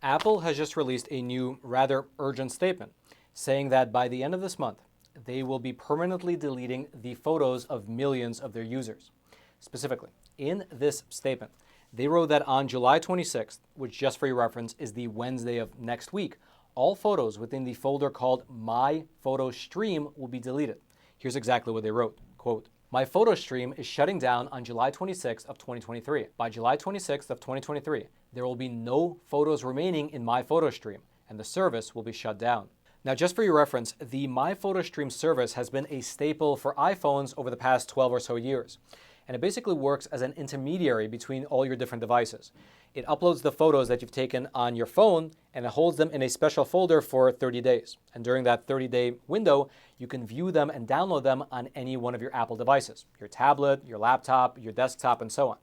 Apple has just released a new, rather urgent statement saying that by the end of this month, they will be permanently deleting the photos of millions of their users. Specifically, in this statement, they wrote that on July 26th, which just for your reference is the Wednesday of next week, all photos within the folder called My Photo Stream will be deleted. Here's exactly what they wrote. Quote, "My photo stream is shutting down on July 26th of 2023. By July 26th of 2023, there will be no photos remaining in My Photo Stream, and the service will be shut down." Now, just for your reference, the My Photo Stream service has been a staple for iPhones over the past 12 or so years. And it basically works as an intermediary between all your different devices. It uploads the photos that you've taken on your phone and it holds them in a special folder for 30 days. And during that 30-day window, you can view them and download them on any one of your Apple devices, your tablet, your laptop, your desktop, and so on.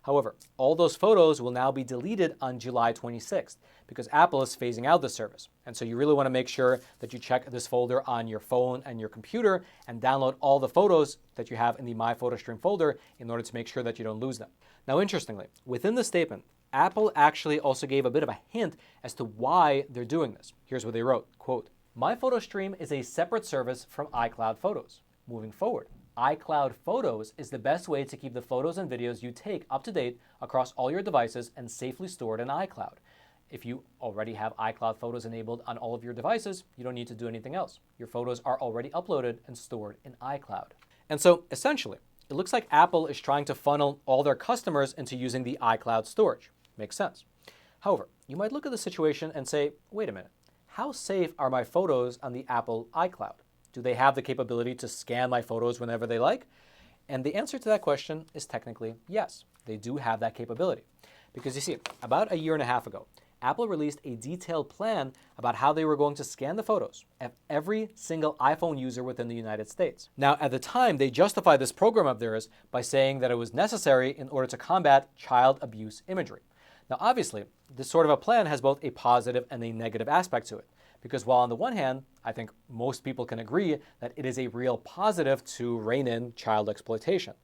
However, all those photos will now be deleted on July 26th because Apple is phasing out the service. And so you really want to make sure that you check this folder on your phone and your computer and download all the photos that you have in the My Photo Stream folder in order to make sure that you don't lose them. Now, interestingly, within the statement, Apple actually also gave a bit of a hint as to why they're doing this. Here's what they wrote, quote, "My Photo Stream is a separate service from iCloud Photos. Moving forward, iCloud Photos is the best way to keep the photos and videos you take up to date across all your devices and safely stored in iCloud. If you already have iCloud Photos enabled on all of your devices, you don't need to do anything else. Your photos are already uploaded and stored in iCloud." And so, essentially, it looks like Apple is trying to funnel all their customers into using the iCloud storage. Makes sense. However, you might look at the situation and say, wait a minute, how safe are my photos on the Apple iCloud? Do they have the capability to scan my photos whenever they like? And the answer to that question is technically yes, they do have that capability. Because you see, about a year and a half ago, Apple released a detailed plan about how they were going to scan the photos of every single iPhone user within the United States. Now, at the time, they justified this program of theirs by saying that it was necessary in order to combat child abuse imagery. Now, obviously, this sort of a plan has both a positive and a negative aspect to it. Because while on the one hand, I think most people can agree that it is a real positive to rein in child exploitation.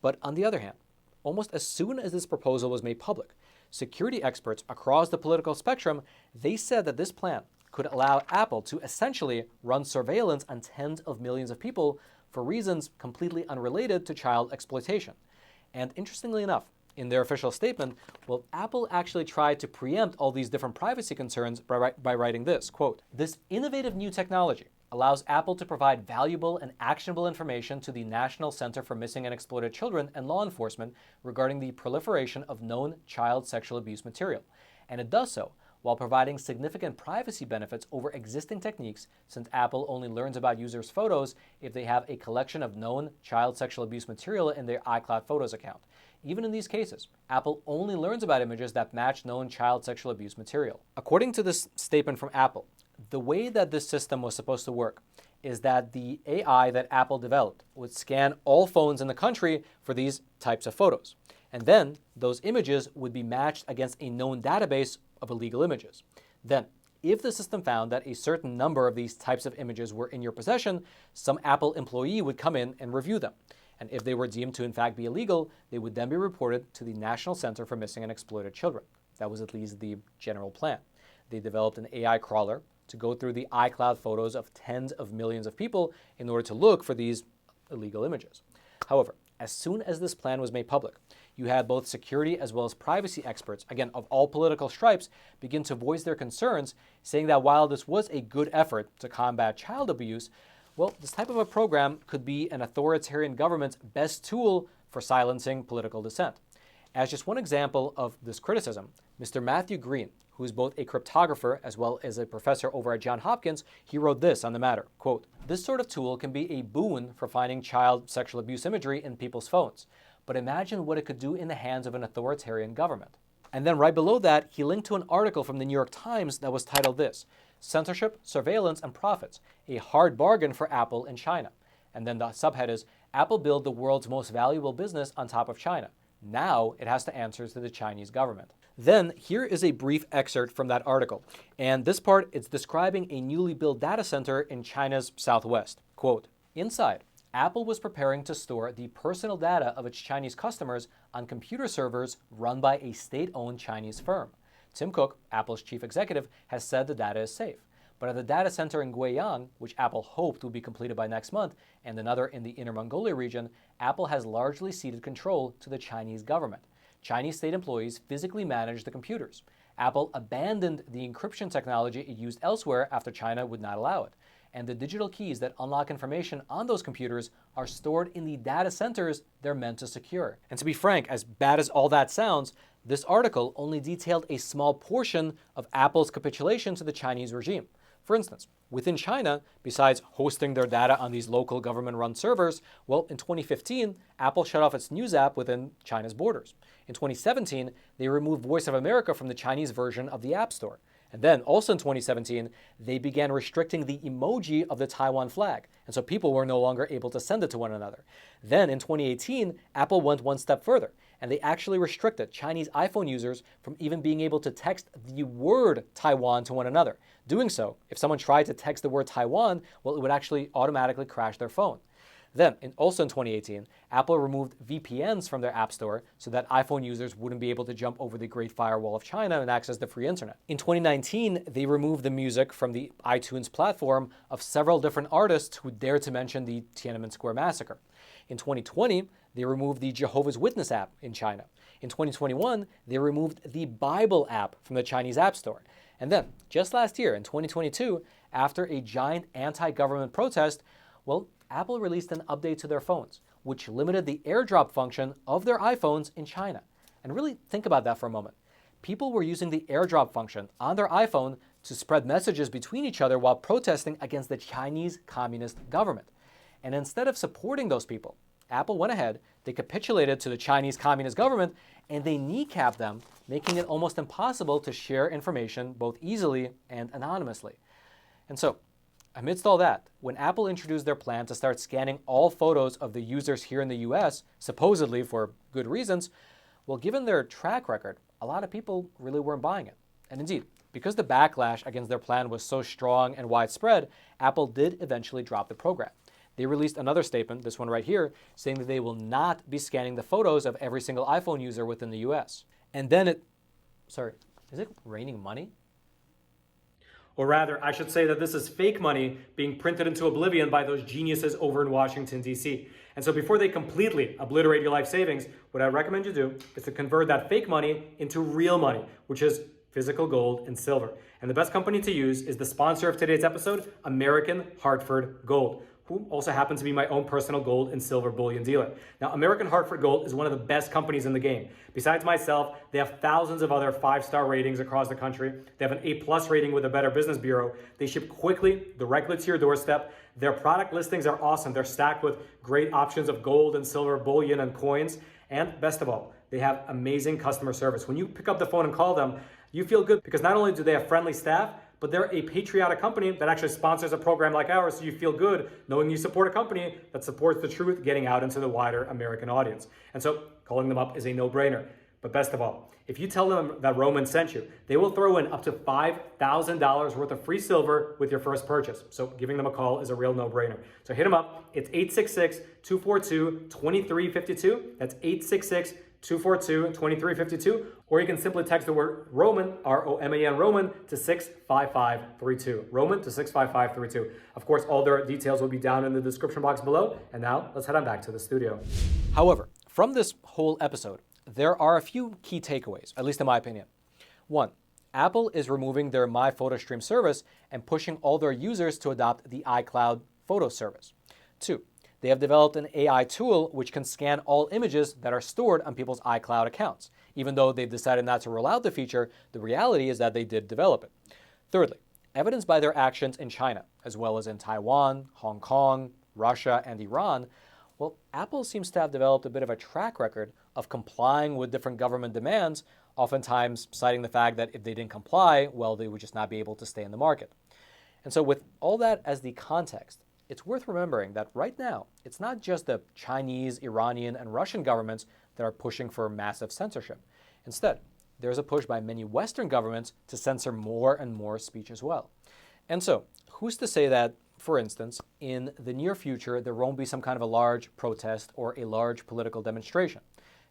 But on the other hand, almost as soon as this proposal was made public, security experts across the political spectrum, they said that this plan could allow Apple to essentially run surveillance on tens of millions of people for reasons completely unrelated to child exploitation. And interestingly enough, in their official statement, well, Apple actually tried to preempt all these different privacy concerns by writing this, quote, "This innovative new technology allows Apple to provide valuable and actionable information to the National Center for Missing and Exploited Children and law enforcement regarding the proliferation of known child sexual abuse material. And it does so while providing significant privacy benefits over existing techniques, since Apple only learns about users' photos if they have a collection of known child sexual abuse material in their iCloud Photos account. Even in these cases, Apple only learns about images that match known child sexual abuse material." According to this statement from Apple, the way that this system was supposed to work is that the AI that Apple developed would scan all phones in the country for these types of photos. And then those images would be matched against a known database of illegal images. Then, if the system found that a certain number of these types of images were in your possession, some Apple employee would come in and review them. And if they were deemed to in fact be illegal, they would then be reported to the National Center for Missing and Exploited Children. That was at least the general plan. They developed an AI crawler to go through the iCloud photos of tens of millions of people in order to look for these illegal images. However, as soon as this plan was made public, you had both security as well as privacy experts, again, of all political stripes, begin to voice their concerns, saying that while this was a good effort to combat child abuse, well, this type of a program could be an authoritarian government's best tool for silencing political dissent. As just one example of this criticism, Mr. Matthew Green, who is both a cryptographer as well as a professor over at Johns Hopkins, he wrote this on the matter, quote, "This sort of tool can be a boon for finding child sexual abuse imagery in people's phones, but imagine what it could do in the hands of an authoritarian government." And then right below that, he linked to an article from the New York Times that was titled this, "Censorship, Surveillance, and Profits, a Hard Bargain for Apple and China." And then the subhead is, "Apple built the world's most valuable business on top of China. Now it has to answer to the Chinese government." Then here is a brief excerpt from that article. And this part, it's describing a newly built data center in China's southwest. Quote, "Inside, Apple was preparing to store the personal data of its Chinese customers on computer servers run by a state-owned Chinese firm. Tim Cook, Apple's chief executive, has said the data is safe. But at the data center in Guiyang, which Apple hoped would be completed by next month, and another in the Inner Mongolia region, Apple has largely ceded control to the Chinese government. Chinese state employees physically manage the computers. Apple abandoned the encryption technology it used elsewhere after China would not allow it. And the digital keys that unlock information on those computers are stored in the data centers they're meant to secure. And to be frank, as bad as all that sounds, this article only detailed a small portion of Apple's capitulation to the Chinese regime. For instance, within China, besides hosting their data on these local government-run servers, well, in 2015, Apple shut off its news app within China's borders. In 2017, they removed Voice of America from the Chinese version of the App Store. And then, also in 2017, they began restricting the emoji of the Taiwan flag, and so people were no longer able to send it to one another. Then, in 2018, Apple went one step further, and they actually restricted Chinese iPhone users from even being able to text the word Taiwan to one another. Doing so, if someone tried to text the word Taiwan, well, it would actually automatically crash their phone. Then, also in 2018, Apple removed VPNs from their App Store so that iPhone users wouldn't be able to jump over the Great Firewall of China and access the free internet. In 2019, they removed the music from the iTunes platform of several different artists who dared to mention the Tiananmen Square massacre. In 2020, they removed the Jehovah's Witness app in China. In 2021, they removed the Bible app from the Chinese App Store. And then, just last year, in 2022, after a giant anti-government protest, well, Apple released an update to their phones, which limited the AirDrop function of their iPhones in China. And really think about that for a moment. People were using the AirDrop function on their iPhone to spread messages between each other while protesting against the Chinese Communist government. And instead of supporting those people, Apple went ahead, they capitulated to the Chinese Communist government, and they kneecapped them, making it almost impossible to share information both easily and anonymously. And so, amidst all that, when Apple introduced their plan to start scanning all photos of the users here in the US, supposedly for good reasons, well, given their track record, a lot of people really weren't buying it. And indeed, because the backlash against their plan was so strong and widespread, Apple did eventually drop the program. They released another statement, this one right here, saying that they will not be scanning the photos of every single iPhone user within the US. And then is it raining money? Or rather, I should say that this is fake money being printed into oblivion by those geniuses over in Washington, D.C. And so before they completely obliterate your life savings, what I recommend you do is to convert that fake money into real money, which is physical gold and silver. And the best company to use is the sponsor of today's episode, American Hartford Gold, who also happens to be my own personal gold and silver bullion dealer. Now, American Hartford Gold is one of the best companies in the game. Besides myself, they have thousands of other 5-star ratings across the country. They have an A+ rating with the Better Business Bureau. They ship quickly, directly to your doorstep. Their product listings are awesome. They're stacked with great options of gold and silver bullion and coins. And best of all, they have amazing customer service. When you pick up the phone and call them, you feel good because not only do they have friendly staff, but they're a patriotic company that actually sponsors a program like ours, so you feel good knowing you support a company that supports the truth getting out into the wider American audience. And so calling them up is a no-brainer. But best of all, if you tell them that Roman sent you, they will throw in up to $5,000 worth of free silver with your first purchase. So giving them a call is a real no-brainer. So hit them up. It's 866-242-2352. That's 866-242-2352, or you can simply text the word Roman, R-O-M-A-N, Roman, to 65532. Roman to 65532. Of course, all their details will be down in the description box below. And now, let's head on back to the studio. However, from this whole episode, there are a few key takeaways, at least in my opinion. 1, Apple is removing their My Photo Stream service and pushing all their users to adopt the iCloud photo service. 2, they have developed an AI tool which can scan all images that are stored on people's iCloud accounts. Even though they've decided not to roll out the feature, the reality is that they did develop it. Thirdly, evidenced by their actions in China, as well as in Taiwan, Hong Kong, Russia, and Iran, well, Apple seems to have developed a bit of a track record of complying with different government demands, oftentimes citing the fact that if they didn't comply, well, they would just not be able to stay in the market. And so with all that as the context, it's worth remembering that right now, it's not just the Chinese, Iranian, and Russian governments that are pushing for massive censorship. Instead, there's a push by many Western governments to censor more and more speech as well. And so, who's to say that, for instance, in the near future, there won't be some kind of a large protest or a large political demonstration,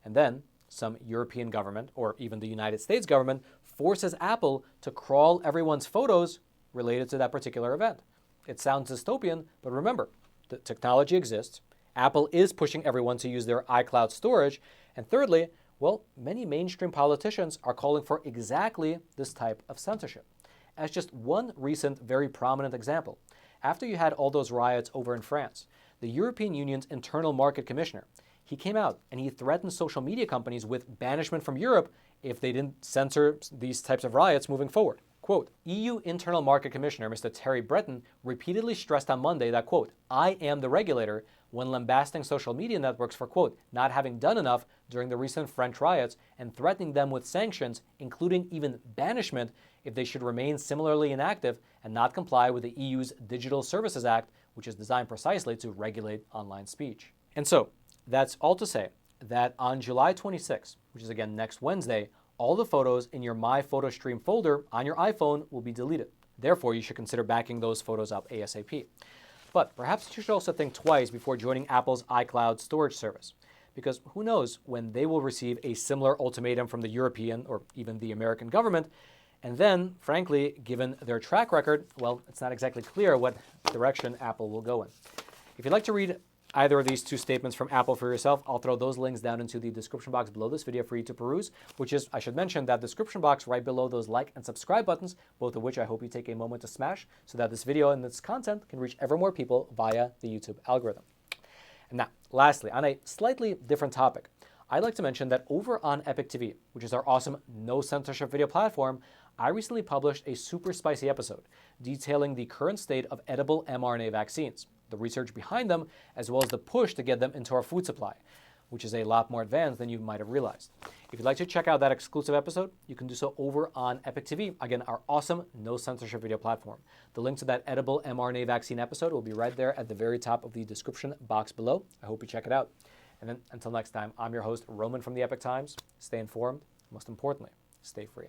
and then some European government or even the United States government forces Apple to crawl everyone's photos related to that particular event. It sounds dystopian, but remember, the technology exists. Apple is pushing everyone to use their iCloud storage. And thirdly, well, many mainstream politicians are calling for exactly this type of censorship. As just one recent, very prominent example, after you had all those riots over in France, the European Union's Internal Market Commissioner, he came out and he threatened social media companies with banishment from Europe if they didn't censor these types of riots moving forward. Quote, EU Internal Market Commissioner Mr. Terry Breton repeatedly stressed on Monday that, quote, I am the regulator, when lambasting social media networks for, quote, not having done enough during the recent French riots and threatening them with sanctions, including even banishment, if they should remain similarly inactive and not comply with the EU's Digital Services Act, which is designed precisely to regulate online speech. And so, that's all to say that on July 26, which is again next Wednesday, all the photos in your My Photo Stream folder on your iPhone will be deleted. Therefore, you should consider backing those photos up ASAP. But perhaps you should also think twice before joining Apple's iCloud storage service, because who knows when they will receive a similar ultimatum from the European or even the American government. And then, frankly, given their track record, well, it's not exactly clear what direction Apple will go in. If you'd like to read either of these two statements from Apple for yourself, I'll throw those links down into the description box below this video for you to peruse, which is, I should mention, that description box right below those like and subscribe buttons, both of which I hope you take a moment to smash so that this video and this content can reach ever more people via the YouTube algorithm. And now, lastly, on a slightly different topic, I'd like to mention that over on EpochTV, which is our awesome no censorship video platform, I recently published a super spicy episode detailing the current state of edible mRNA vaccines, the research behind them, as well as the push to get them into our food supply, which is a lot more advanced than you might have realized. If you'd like to check out that exclusive episode, you can do so over on EpochTV, again, our awesome no censorship video platform. The link to that edible mRNA vaccine episode will be right there at the very top of the description box below. I hope you check it out. And then until next time, I'm your host, Roman from the Epoch Times. Stay informed, most importantly, stay free.